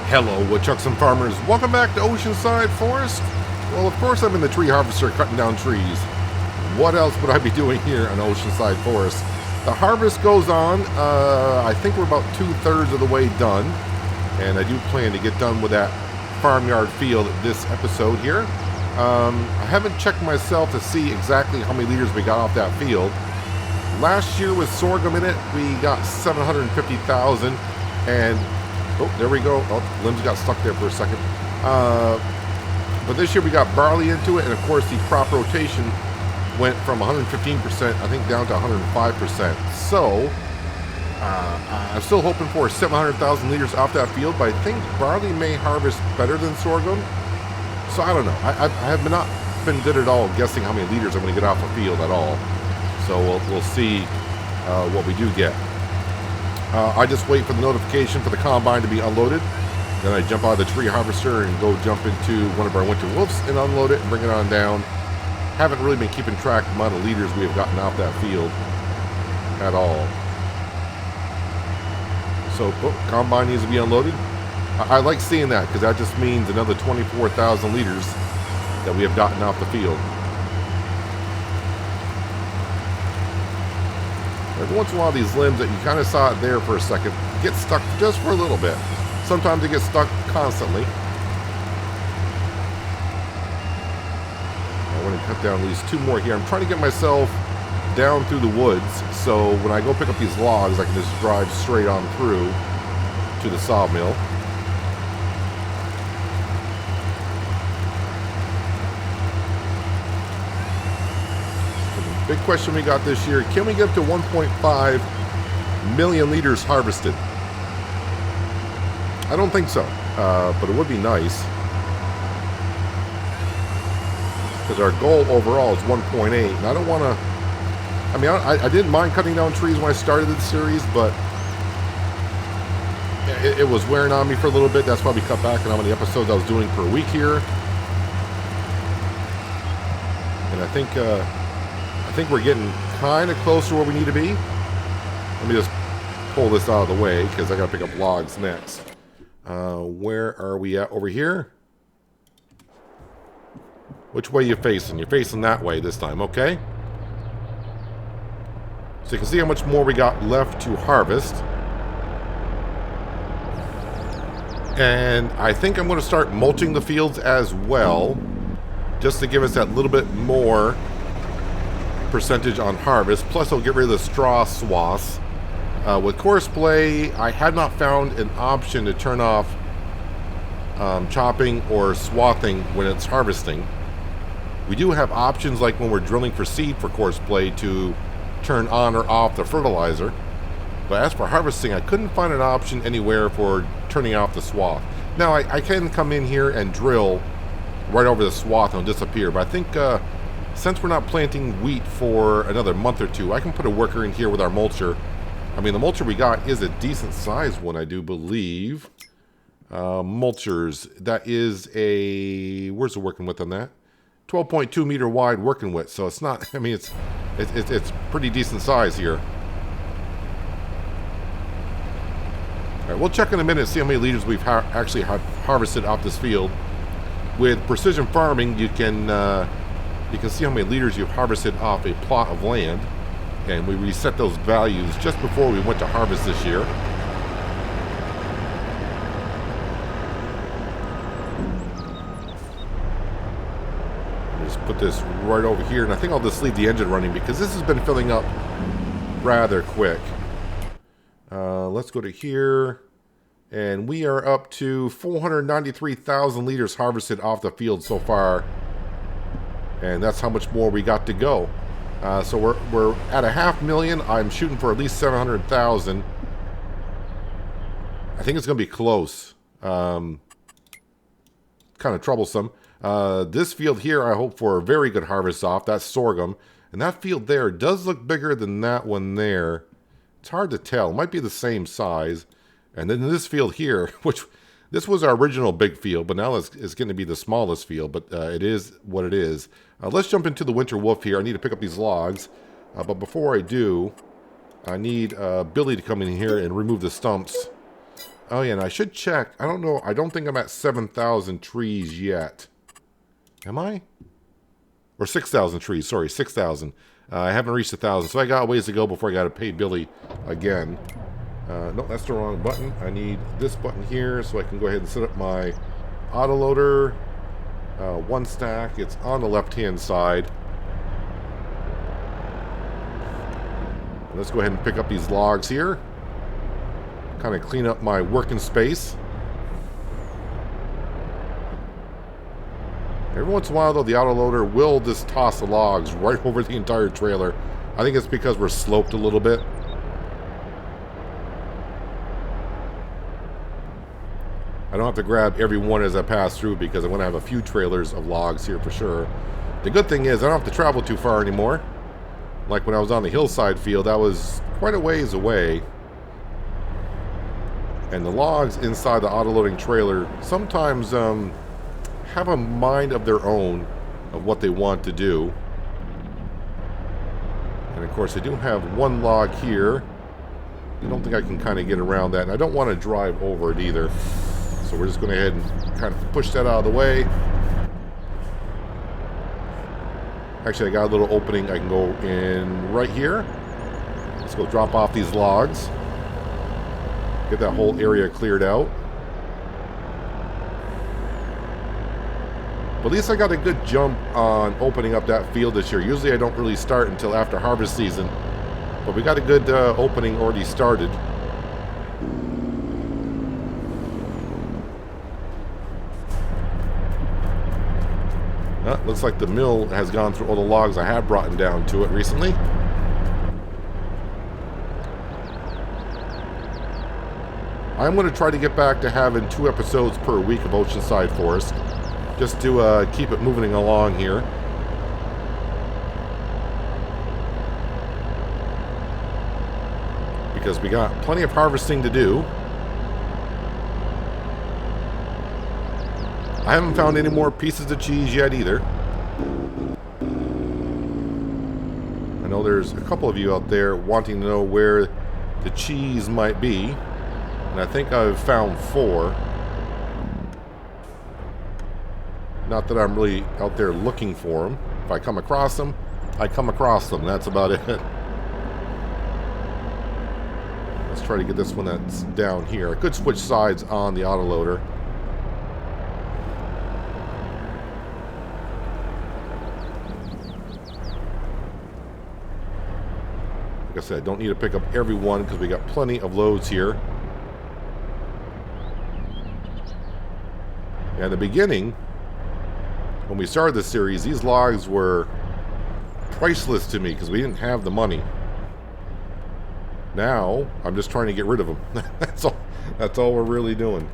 Hello, woodchucks and farmers. Welcome back to Oceanside Forest. Well, of course I'm in the tree harvester cutting down trees. What else would I be doing here on Oceanside Forest? The harvest goes on. I think we're about 2/3 of the way done. And I do plan to get done with that farmyard field this episode here. I haven't checked myself to see exactly how many liters we got off that field. Last year with sorghum in it, we got 750,000, and oh, there we go. Oh, limbs got stuck there for a second. But this year we got barley into it, and of course the crop rotation went from 115%, I think, down to 105%. So I'm still hoping for 700,000 liters off that field, but I think barley may harvest better than sorghum. So I don't know. I have not been good at all guessing how many liters I'm going to get off a field at all. So we'll see what we do get. I just wait for the notification for the combine to be unloaded. Then I jump out of the tree harvester and go jump into one of our winter wolves and unload it and bring it on down. Haven't really been keeping track of the amount of liters we have gotten off that field at all. So combine needs to be unloaded. I like seeing that because that just means another 24,000 liters that we have gotten off the field. Every once in a while, these limbs that you kind of saw it there for a second get stuck just for a little bit. Sometimes they get stuck constantly. I want to cut down at least 2 more here. I'm trying to get myself down through the woods, so when I go pick up these logs, I can just drive straight on through to the sawmill. Big question we got this year, can we get up to 1.5 million liters harvested? I don't think so, but it would be nice. Because our goal overall is 1.8, and I don't want to, I mean, I didn't mind cutting down trees when I started this series, but it was wearing on me for a little bit. That's why we cut back on how many episodes I was doing per week here. And I think we're getting kind of close to where we need to be. Let me just pull this out of the way because I got to pick up logs next. Where are we at over here? Which way you facing? You're facing that way this time, okay? So you can see how much more we got left to harvest. And I think I'm going to start mulching the fields as well, just to give us that little bit more percentage on harvest. Plus I'll get rid of the straw swaths. With coarse play, I had not found an option to turn off chopping or swathing when it's harvesting. We do have options like when we're drilling for seed for coarse play to turn on or off the fertilizer, but as for harvesting, I couldn't find an option anywhere for turning off the swath. Now I can come in here and drill right over the swath and it'll disappear, but I think since we're not planting wheat for another month or 2, I can put a worker in here with our mulcher. I mean, the mulcher we got is a decent sized one, I do believe. Mulchers, that is a, where's the working width on that? 12.2 meter wide working width, so it's not, I mean, it's pretty decent size here. All right, we'll check in a minute and see how many liters we've actually harvested off this field. With precision farming, you can see how many liters you've harvested off a plot of land, and we reset those values just before we went to harvest this year. Just put this right over here, and I think I'll just leave the engine running because this has been filling up rather quick. Let's go to here, and we are up to 493,000 liters harvested off the field so far. And that's how much more we got to go. So we're at 500,000. I'm shooting for at least 700,000. I think it's going to be close. Kind of troublesome. This field here, I hope for a very good harvest off. That's sorghum. And that field there does look bigger than that one there. It's hard to tell. It might be the same size. And then this field here, which this was our original big field, but now it's going to be the smallest field, but it is what it is. Let's jump into the winter wolf here. I need to pick up these logs, but before I do, I need Billy to come in here and remove the stumps Oh yeah, and I should check. I don't know. I don't think I'm at 7,000 trees yet. Am I? Or 6,000 trees. Sorry, 6,000. I haven't reached 1,000, so I got a ways to go before I got to pay Billy again. No, that's the wrong button. I need this button here so I can go ahead and set up my autoloader. One stack. It's on the left-hand side. Let's go ahead and pick up these logs here. Kind of clean up my working space. Every once in a while, though, the autoloader will just toss the logs right over the entire trailer. I think it's because we're sloped a little bit. I don't have to grab every one as I pass through because I'm going to have a few trailers of logs here for sure. The good thing is I don't have to travel too far anymore. Like when I was on the hillside field, I was quite a ways away. And the logs inside the autoloading trailer sometimes have a mind of their own of what they want to do. And of course I do have one log here. I don't think I can kind of get around that, and I don't want to drive over it either. So we're just going to go ahead and kind of push that out of the way. Actually, I got a little opening. I can go in right here. Let's go drop off these logs. Get that whole area cleared out. But at least I got a good jump on opening up that field this year. Usually I don't really start until after harvest season. But we got a good opening already started. Looks like the mill has gone through all the logs I have brought down to it recently. I'm going to try to get back to having 2 episodes per week of Oceanside Forest, just to keep it moving along here. Because we got plenty of harvesting to do. I haven't found any more pieces of cheese yet either. I know there's a couple of you out there wanting to know where the cheese might be. And I think I've found 4. Not that I'm really out there looking for them. If I come across them, I come across them. That's about it. Let's try to get this one that's down here. I could switch sides on the autoloader. Like I said, don't need to pick up every one because we got plenty of loads here. In the beginning, when we started this series, these logs were priceless to me because we didn't have the money. Now, I'm just trying to get rid of them. That's all we're really doing.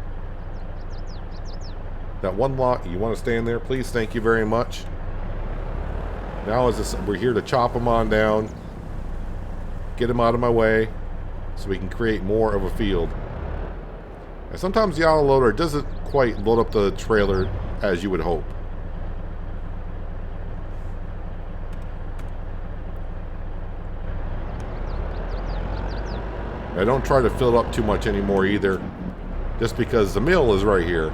That one log, you want to stay in there, please? Thank you very much. Now we're here to chop them on down, get them out of my way, so we can create more of a field. And sometimes the autoloader doesn't quite load up the trailer as you would hope. I don't try to fill it up too much anymore either, just because the mill is right here.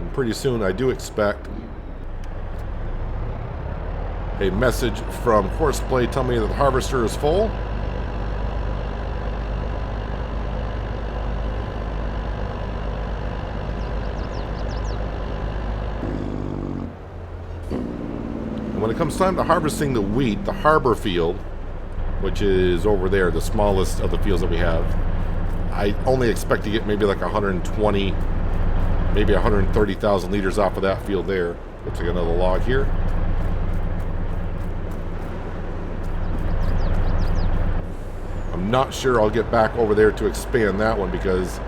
And pretty soon I do expect a message from Horseplay telling me that the harvester is full. And when it comes time to harvesting the wheat, the harbor field, which is over there, the smallest of the fields that we have, I only expect to get maybe like 120, maybe 130,000 liters off of that field there. Looks like another log here. Not sure I'll get back over there to expand that one because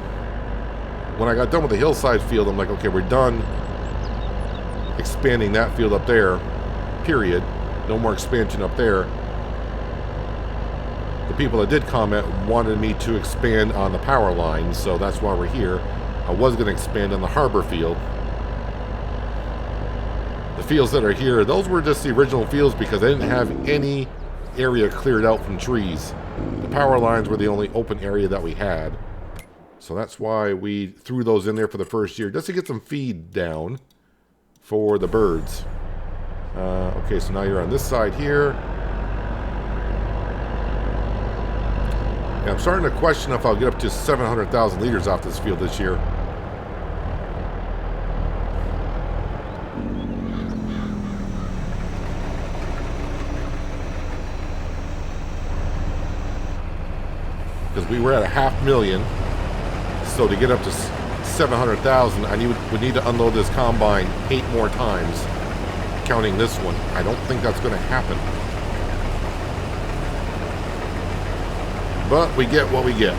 when I got done with the hillside field, I'm like, okay, we're done expanding that field up there, period. No more expansion up there. The people that did comment wanted me to expand on the power line, so that's why we're here. I was going to expand on the harbor field. The fields that are here, those were just the original fields because I didn't have any area cleared out from trees. The power lines were the only open area that we had. So that's why we threw those in there for the first year, just to get some feed down for the birds. Okay, so now you're on this side here. Yeah, I'm starting to question if I'll get up to 700,000 liters off this field this year. Because we were at 500,000, so to get up to 700,000, I would need to unload this combine 8 more times, counting this one. I don't think that's going to happen. But we get what we get.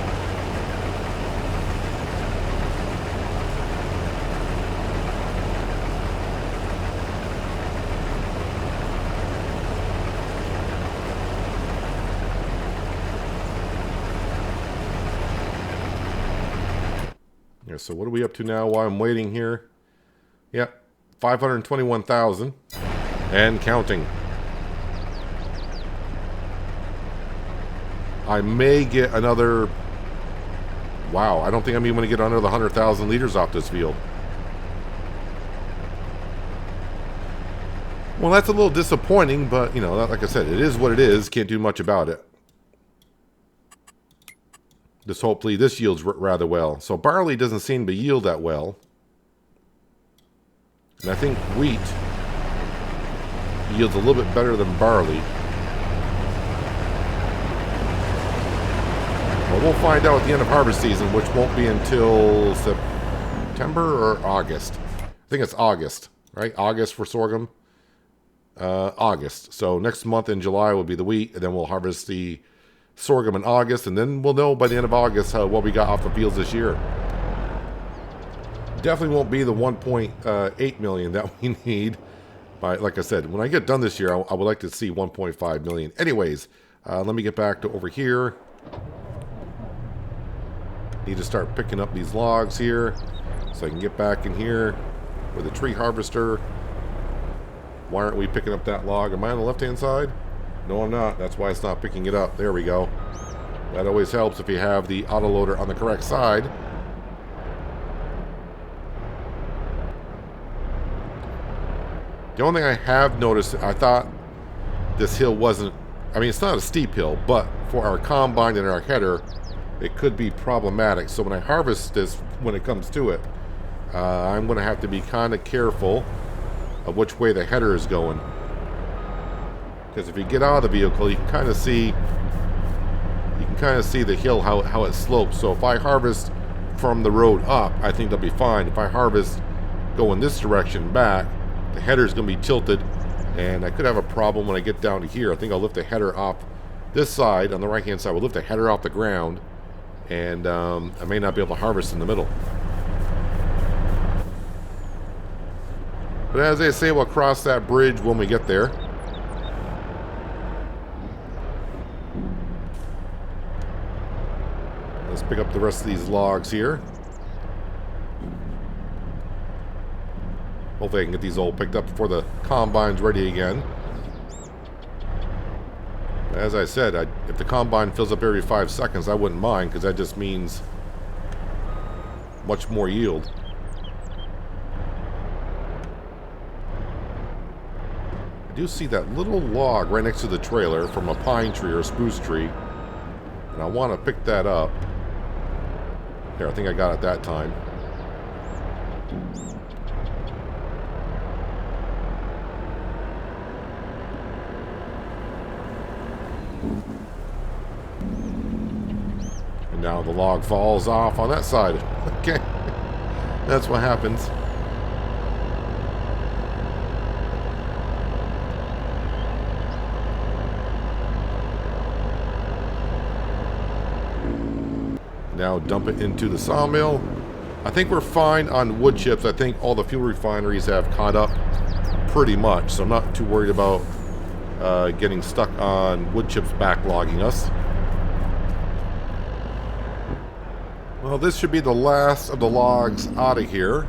Yeah, so what are we up to now while I'm waiting here? Yep, 521,000 and counting. I may get another... Wow, I don't think I'm even going to get another 100,000 liters off this field. Well, that's a little disappointing, but, you know, like I said, it is what it is. Can't do much about it. Just hopefully this yields rather well. So barley doesn't seem to yield that well. And I think wheat yields a little bit better than barley. Well, we'll find out at the end of harvest season, which won't be until September or August. I think it's August, right? August for sorghum. August. So next month in July will be the wheat, and then we'll harvest the sorghum in August, and then we'll know by the end of August what we got off the fields this year. Definitely won't be the 1.8 million that we need. But like I said, when I get done this year, I would like to see 1.5 million. Anyways, let me get back to over here. Need to start picking up these logs here so I can get back in here with a tree harvester. Why aren't we picking up that log? Am I on the left-hand side? No, I'm not. That's why it's not picking it up. There we go. That always helps if you have the autoloader on the correct side. The only thing I have noticed, I thought this hill wasn't... I mean, it's not a steep hill, but for our combine and our header, it could be problematic. So when I harvest this, when it comes to it, I'm going to have to be kind of careful of which way the header is going. Because if you get out of the vehicle, you can kind of see the hill, how it slopes. So if I harvest from the road up, I think they'll be fine. If I harvest going this direction back, the header is going to be tilted, and I could have a problem when I get down to here. I think I'll lift the header off this side, on the right hand side. We'll lift the header off the ground, and I may not be able to harvest in the middle. But as they say, we'll cross that bridge when we get there. Let's pick up the rest of these logs here. Hopefully I can get these all picked up before the combine's ready again. As I said, if the combine fills up every 5 seconds, I wouldn't mind, because that just means much more yield. I do see that little log right next to the trailer from a pine tree or a spruce tree, and I want to pick that up. Here, I think I got it that time. And now the log falls off on that side. Okay. That's what happens. Now dump it into the sawmill. I think we're fine on wood chips. I think all the fuel refineries have caught up pretty much, so I'm not too worried about getting stuck on wood chips backlogging us. Well, this should be the last of the logs out of here.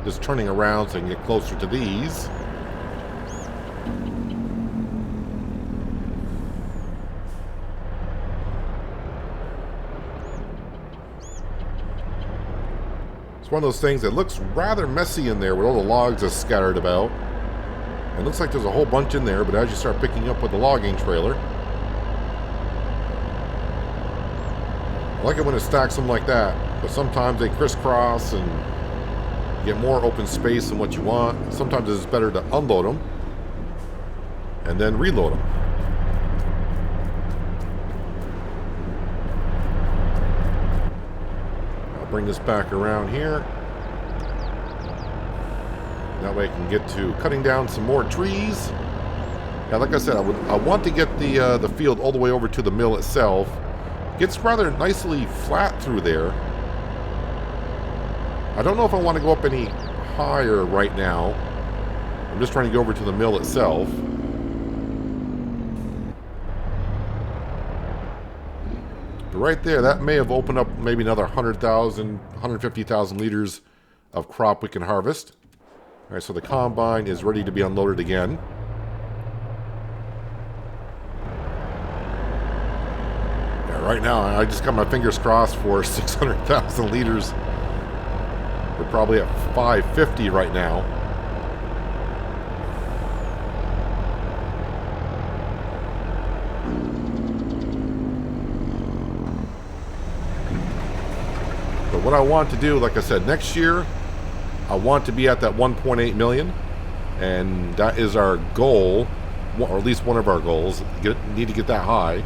Just turning around so I can get closer to these. It's one of those things that looks rather messy in there with all the logs just scattered about. It looks like there's a whole bunch in there, but as you start picking up with the logging trailer, I like it when it stacks them like that, but sometimes they crisscross and you get more open space than what you want. Sometimes it's better to unload them and then reload them. I'll bring this back around here. That way I can get to cutting down some more trees. Yeah, like I said, I want to get the field all the way over to the mill itself. Gets rather nicely flat through there. I don't know if I want to go up any higher right now. I'm just trying to go over to the mill itself. But right there, that may have opened up maybe another 100,000, 150,000 liters of crop we can harvest. All right, so the combine is ready to be unloaded again. Yeah, right now, I just got my fingers crossed for 600,000 liters. We're probably at 550 right now. But what I want to do, like I said, next year, I want to be at that 1.8 million, and that is our goal, or at least one of our goals. Need to get that high,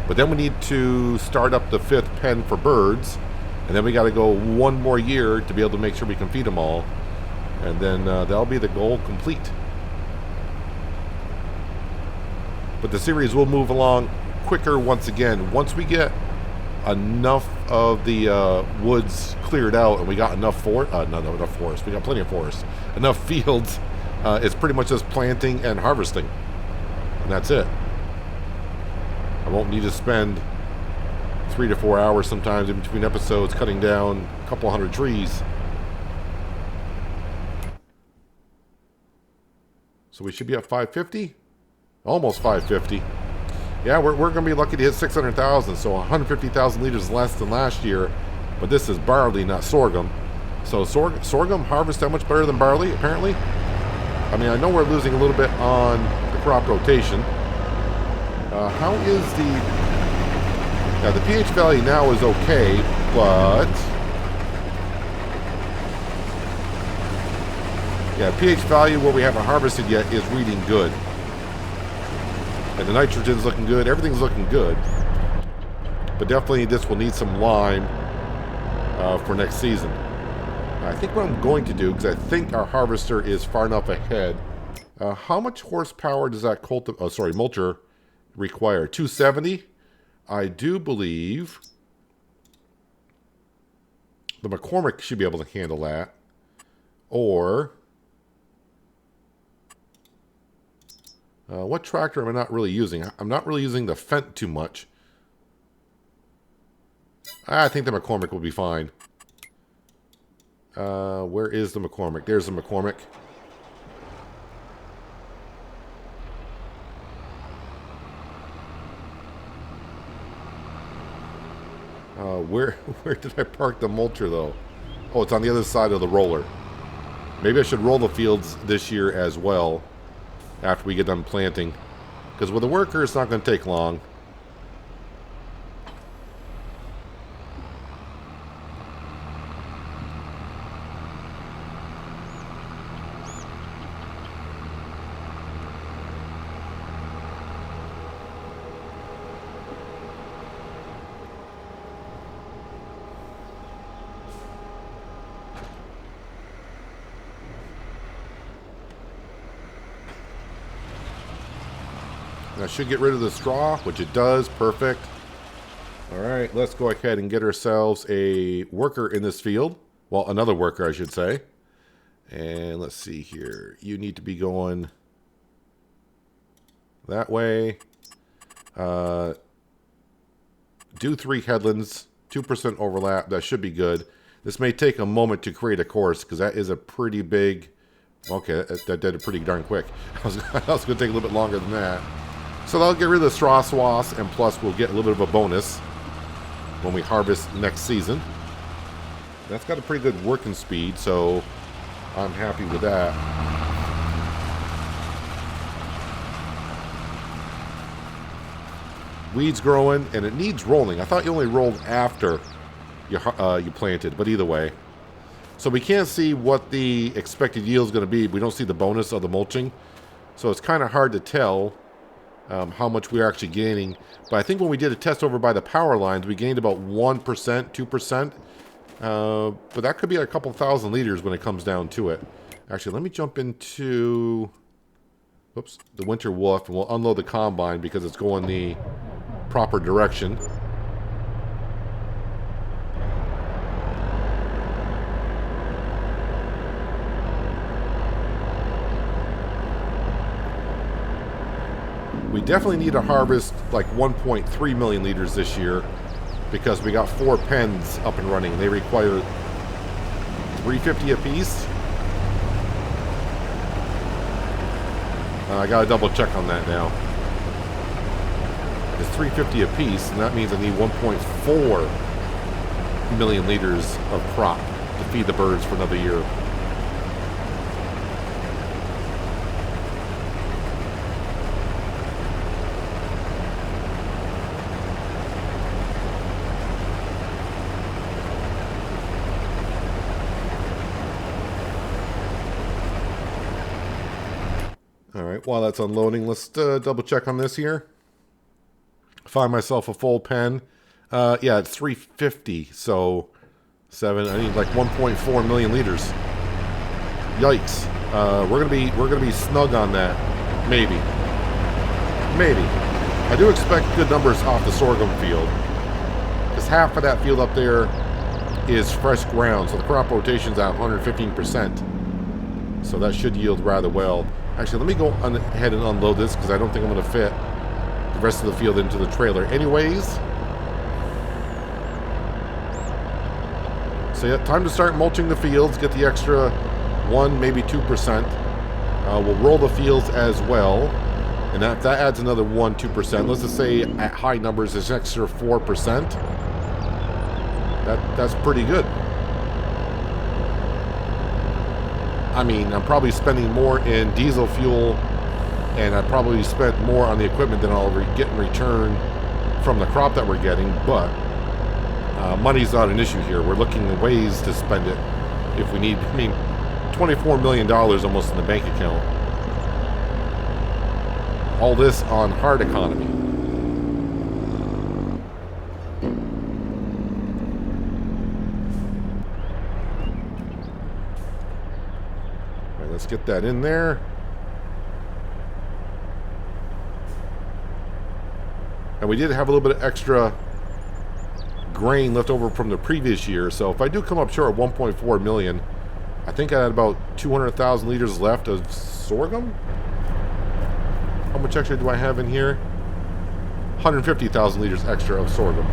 but then we need to start up the 5th pen for birds, and then we got to go one more year to be able to make sure we can feed them all, and then that'll be the goal complete. But the series will move along quicker once again. Once we get enough of the woods cleared out and we got enough not enough forest, we got plenty of forest, enough fields, it's pretty much just planting and harvesting, and that's it. I won't need to spend 3 to 4 hours sometimes in between episodes cutting down a couple hundred trees. So we should be at 550, almost 550. Yeah, we're going to be lucky to hit 600,000, so 150,000 liters less than last year. But this is barley, not sorghum. So sorghum harvests that much better than barley, apparently. I mean, I know we're losing a little bit on the crop rotation. How is the... Yeah, the pH value now is okay, but... Yeah, pH value where we haven't harvested yet is reading good. And the nitrogen's looking good. Everything's looking good. But definitely this will need some lime for next season. I think what I'm going to do, because I think our harvester is far enough ahead. How much horsepower does that mulcher require? 270? I do believe the McCormick should be able to handle that. Or... what tractor am I not really using? I'm not really using the Fendt too much. I think the McCormick will be fine. Where is the McCormick? There's the McCormick. Where did I park the mulcher though? Oh, it's on the other side of the roller. Maybe I should roll the fields this year as well, after we get done planting, because with a worker it's not going to take long. That should get rid of the straw, which it does. Perfect. All right, let's go ahead and get ourselves a worker in this field. Well, another worker, I should say. And let's see here. You need to be going that way. Do 3 headlands, 2% overlap. That should be good. This may take a moment to create a course, because that is a pretty big... Okay, that did it pretty darn quick. I was going to take a little bit longer than that. So that'll get rid of the straw swaths, and plus we'll get a little bit of a bonus when we harvest next season. That's got a pretty good working speed, so I'm happy with that. Weeds growing, and it needs rolling. I thought you only rolled after you planted, but either way. So we can't see what the expected yield is going to be. We don't see the bonus of the mulching. So it's kind of hard to tell how much we're actually gaining. But I think when we did a test over by the power lines, we gained about 1%, 2%. But that could be a couple thousand liters when it comes down to it. Actually, let me jump into the winter wolf, and we'll unload the combine because it's going the proper direction. We definitely need to harvest like 1.3 million liters this year because we got 4 pens up and running. They require 350 apiece. I gotta double check on that now. It's 350 apiece, and that means I need 1.4 million liters of crop to feed the birds for another year. Alright, while that's unloading, let's double check on this here. Find myself a full pen. Yeah, it's 350, so I need like 1.4 million liters. Yikes. We're gonna be snug on that. Maybe. I do expect good numbers off the sorghum field, because half of that field up there is fresh ground, so the crop rotation's at 115%. So that should yield rather well. Actually, let me go ahead and unload this because I don't think I'm going to fit the rest of the field into the trailer anyways. So yeah, time to start mulching the fields, get the extra 1, maybe 2%. We'll roll the fields as well, and that adds another 1, 2%. Let's just say at high numbers, it's an extra 4%. That's pretty good. I mean, I'm probably spending more in diesel fuel, and I probably spent more on the equipment than I'll get in return from the crop that we're getting, but money's not an issue here. We're looking at ways to spend it if we need. I mean, $24 million almost in the bank account. All this on hard economy. Let's get that in there. And we did have a little bit of extra grain left over from the previous year, so if I do come up short of 1.4 million, I think I had about 200,000 liters left of sorghum. How much extra do I have in here? 150,000 liters extra of sorghum.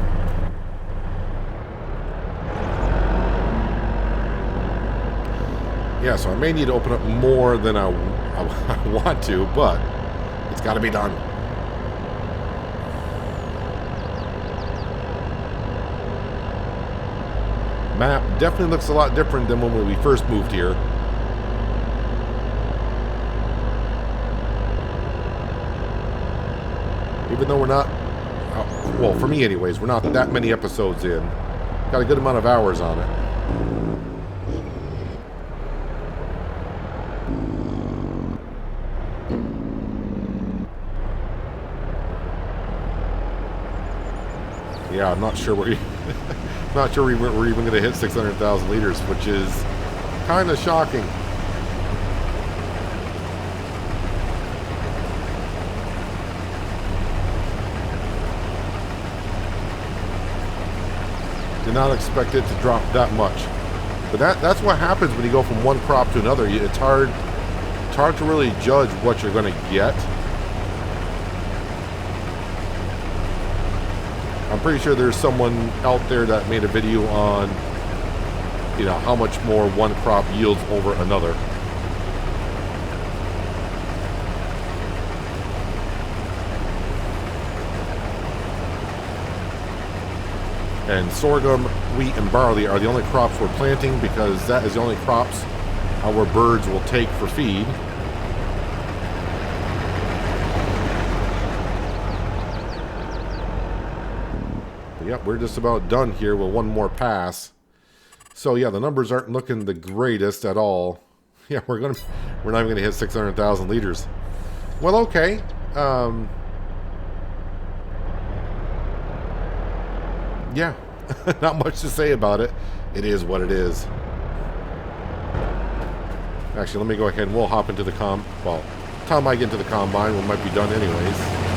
Yeah, so I may need to open up more than I want to, but it's got to be done. Map definitely looks a lot different than when we first moved here. Even though we're not, well, for me anyways, we're not that many episodes in. Got a good amount of hours on it. Yeah, I'm not sure we're even going to hit 600,000 liters, which is kind of shocking. Did not expect it to drop that much, but that's what happens when you go from one crop to another. It's hard to really judge what you're going to get. I'm pretty sure there's someone out there that made a video on, you know, how much more one crop yields over another. And sorghum, wheat, and barley are the only crops we're planting because that is the only crops our birds will take for feed. But yep, we're just about done here with one more pass. So yeah, the numbers aren't looking the greatest at all. Yeah, we're not even gonna hit 600,000 liters. Well, okay. Yeah, not much to say about it. It is what it is. Actually, let me go ahead and we'll hop into the well, time I get into the combine, we might be done anyways.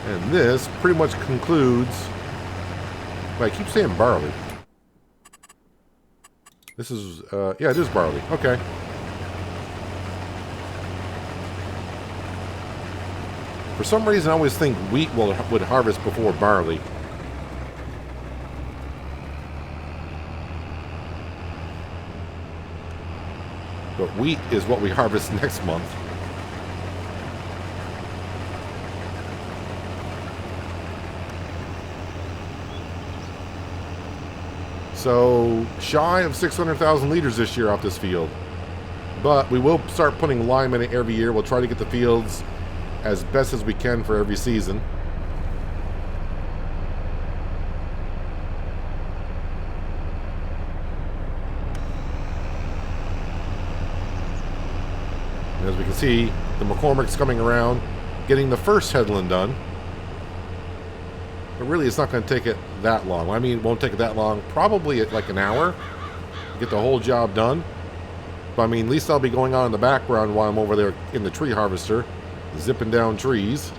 And this pretty much concludes. Wait, I keep saying barley. This is, yeah, it is barley. Okay. For some reason, I always think wheat would harvest before barley. But wheat is what we harvest next month. So, shy of 600,000 liters this year off this field. But we will start putting lime in it every year. We'll try to get the fields as best as we can for every season. And as we can see, the McCormick's coming around, getting the first headland done. But really, it's not going to take it that long. I mean, it won't take it that long. Probably like an hour to get the whole job done. But I mean, at least I'll be going on in the background while I'm over there in the tree harvester, zipping down trees.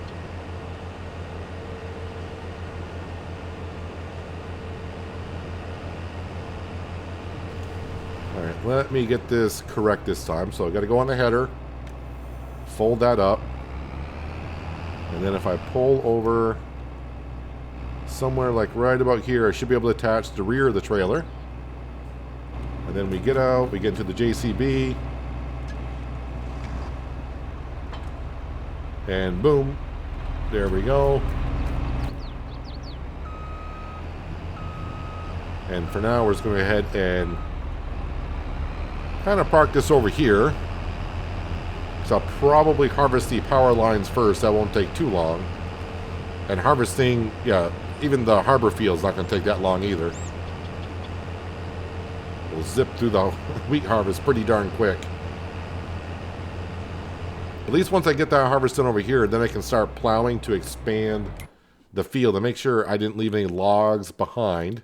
All right, let me get this correct this time. So I got to go on the header, fold that up, and then if I pull over somewhere like right about here, I should be able to attach the rear of the trailer. And then we get out, we get into the JCB. And boom. There we go. And for now, we're just going to go ahead and kind of park this over here. So I'll probably harvest the power lines first. That won't take too long. And harvesting, yeah, even the harbor field's not going to take that long either. We'll zip through the wheat harvest pretty darn quick. At least once I get that harvest done over here, then I can start plowing to expand the field and make sure I didn't leave any logs behind.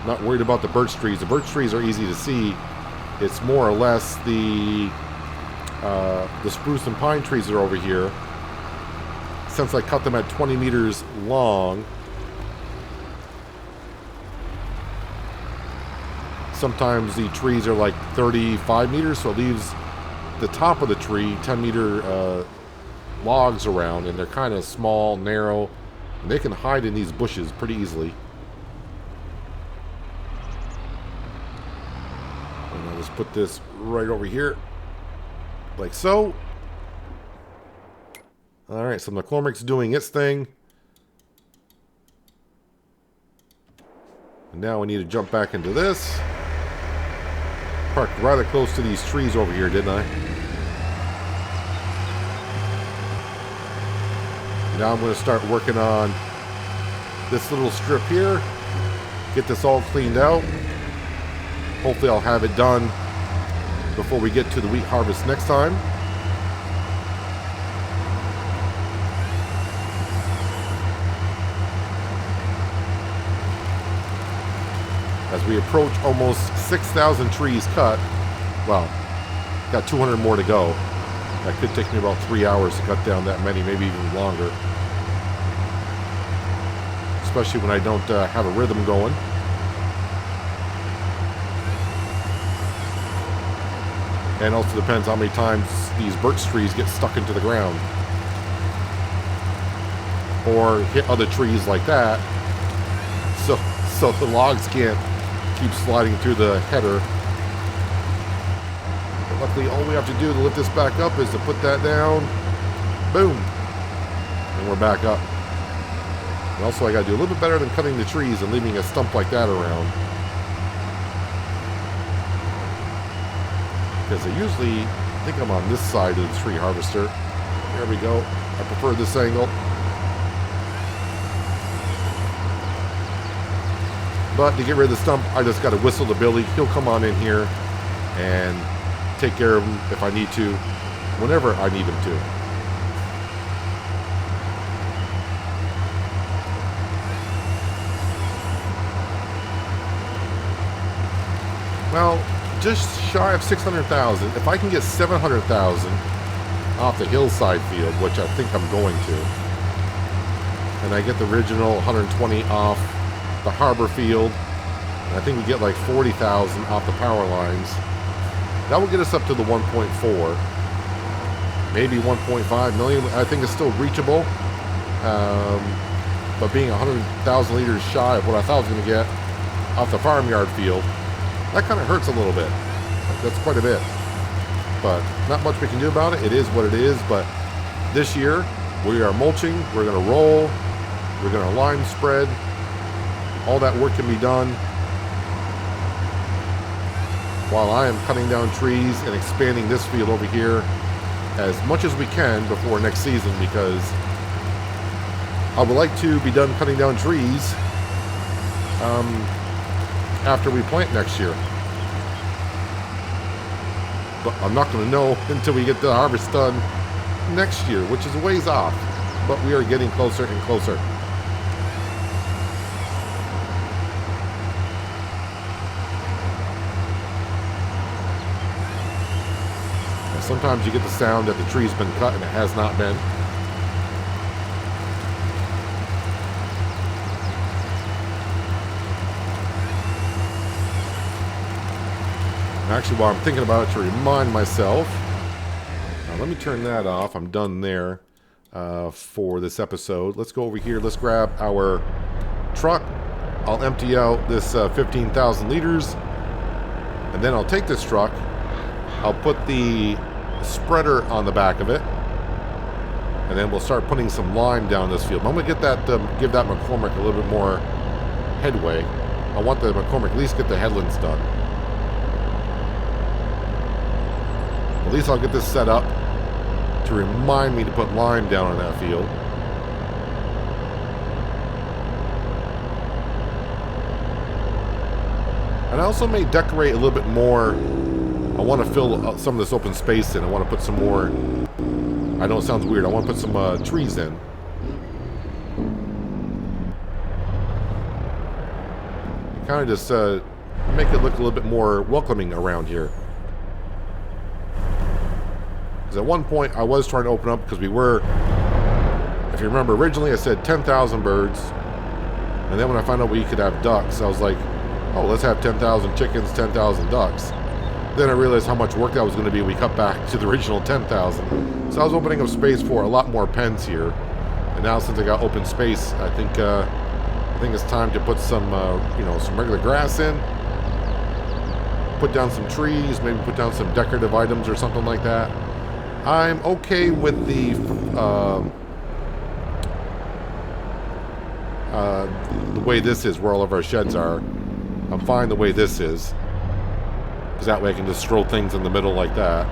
Not worried about the birch trees. The birch trees are easy to see. It's more or less the spruce and pine trees that are over here. Since I cut them at 20 meters long, sometimes the trees are like 35 meters, so it leaves the top of the tree 10-meter logs around, and they're kind of small, narrow, and they can hide in these bushes pretty easily. And I'll just put this right over here, like so. Alright, so McCormick's doing its thing. And now we need to jump back into this. Parked rather close to these trees over here, didn't I? Now I'm going to start working on this little strip here. Get this all cleaned out. Hopefully I'll have it done before we get to the wheat harvest next time. As we approach almost 6,000 trees cut, well, got 200 more to go. That could take me about 3 hours to cut down that many, maybe even longer. Especially when I don't have a rhythm going. And also depends how many times these birch trees get stuck into the ground. or hit other trees like that, so the logs can't keep sliding through the header. But luckily, all we have to do to lift this back up is to put that down, boom, and we're back up. And also, I got to do a little bit better than cutting the trees and leaving a stump like that around, because I usually think I'm on this side of the tree harvester. There we go. I prefer this angle. But to get rid of the stump, I just got to whistle to Billy. He'll come on in here and take care of him if I need to, whenever I need him to. Well, just shy of 600,000. If I can get 700,000 off the hillside field, which I think I'm going to, and I get the original 120 off the harbor field, and I think we get like 40,000 off the power lines, that will get us up to the 1.4, maybe 1.5 million. I think it's still reachable, but being 100,000 liters shy of what I thought I was going to get off the farmyard field, that kind of hurts a little bit. That's quite a bit, but not much we can do about it. It is what it is. But this year we are mulching, we're going to roll, we're going to lime spread. All that work can be done while I am cutting down trees and expanding this field over here as much as we can before next season, because I would like to be done cutting down trees after we plant next year. But I'm not going to know until we get the harvest done next year, which is a ways off. But we are getting closer and closer. Sometimes you get the sound that the tree's been cut and it has not been. Actually, while I'm thinking about it, to remind myself, let me turn that off. I'm done there for this episode. Let's go over here. Let's grab our truck. I'll empty out this 15,000 liters, and then I'll take this truck. I'll put the spreader on the back of it, and then we'll start putting some lime down this field. I'm going to get that, give that McCormick a little bit more headway. I want the McCormick at least get the headlands done. At least I'll get this set up to remind me to put lime down on that field. And I also may decorate a little bit more. I want to fill some of this open space in. I want to put some more, I know it sounds weird, I want to put some trees in. Kind of just make it look a little bit more welcoming around here. Because at one point I was trying to open up, because we were, if you remember originally I said 10,000 birds. And then when I found out we could have ducks, I was like, oh, let's have 10,000 chickens, 10,000 ducks. Then I realized how much work that was going to be. We cut back to the original 10,000. So I was opening up space for a lot more pens here. And now since I got open space, I think it's time to put some, some regular grass in. Put down some trees, maybe put down some decorative items or something like that. I'm okay with the way this is, where all of our sheds are. I'm fine the way this is. Because that way I can just throw things in the middle like that.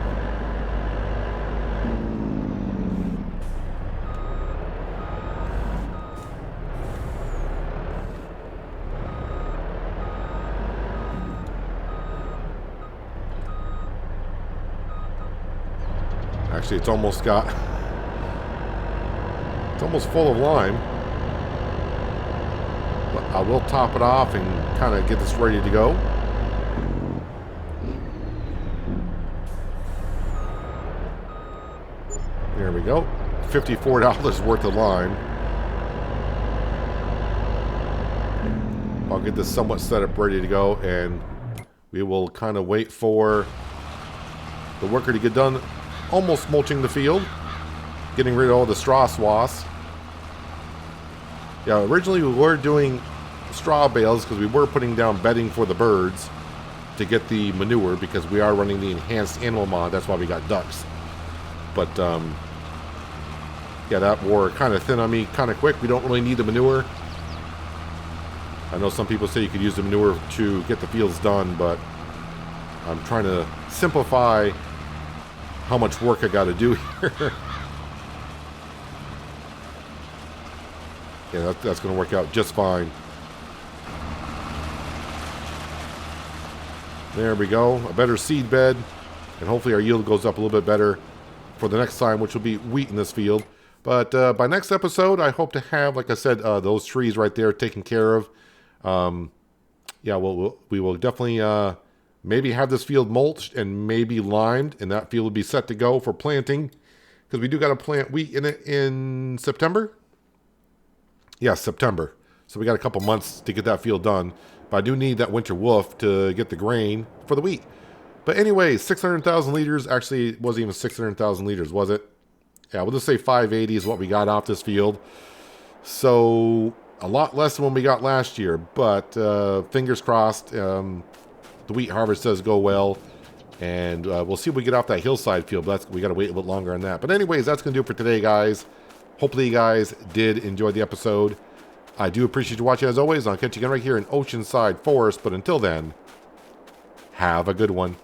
Actually, it's almost full of lime. But I will top it off and kind of get this ready to go. There we go. $54 worth of lime. I'll get this somewhat set up ready to go, and we will kind of wait for the worker to get done almost mulching the field, getting rid of all the straw swaths. Yeah, originally we were doing straw bales because we were putting down bedding for the birds to get the manure because we are running the enhanced animal mod. That's why we got ducks. But yeah, that wore kind of thin on me kind of quick. We don't really need the manure. I know some people say you could use the manure to get the fields done, but I'm trying to simplify how much work I got to do here. Yeah, that's going to work out just fine. There we go. A better seed bed. And hopefully our yield goes up a little bit better for the next time, which will be wheat in this field. But by next episode, I hope to have, like I said, those trees right there taken care of. Yeah, we will definitely maybe have this field mulched and maybe limed. And that field will be set to go for planting. Because we do got to plant wheat in it in September. Yeah, September. So we got a couple months to get that field done. But I do need that winter wolf to get the grain for the wheat. But anyway, 600,000 liters. Actually, it wasn't even 600,000 liters, was it? Yeah, we'll just say 580 is what we got off this field. So a lot less than what we got last year. But fingers crossed, the wheat harvest does go well. And we'll see if we get off that hillside field. But we got to wait a bit longer on that. But anyways, that's going to do it for today, guys. Hopefully you guys did enjoy the episode. I do appreciate you watching as always. I'll catch you again right here in Oceanside Forest. But until then, have a good one.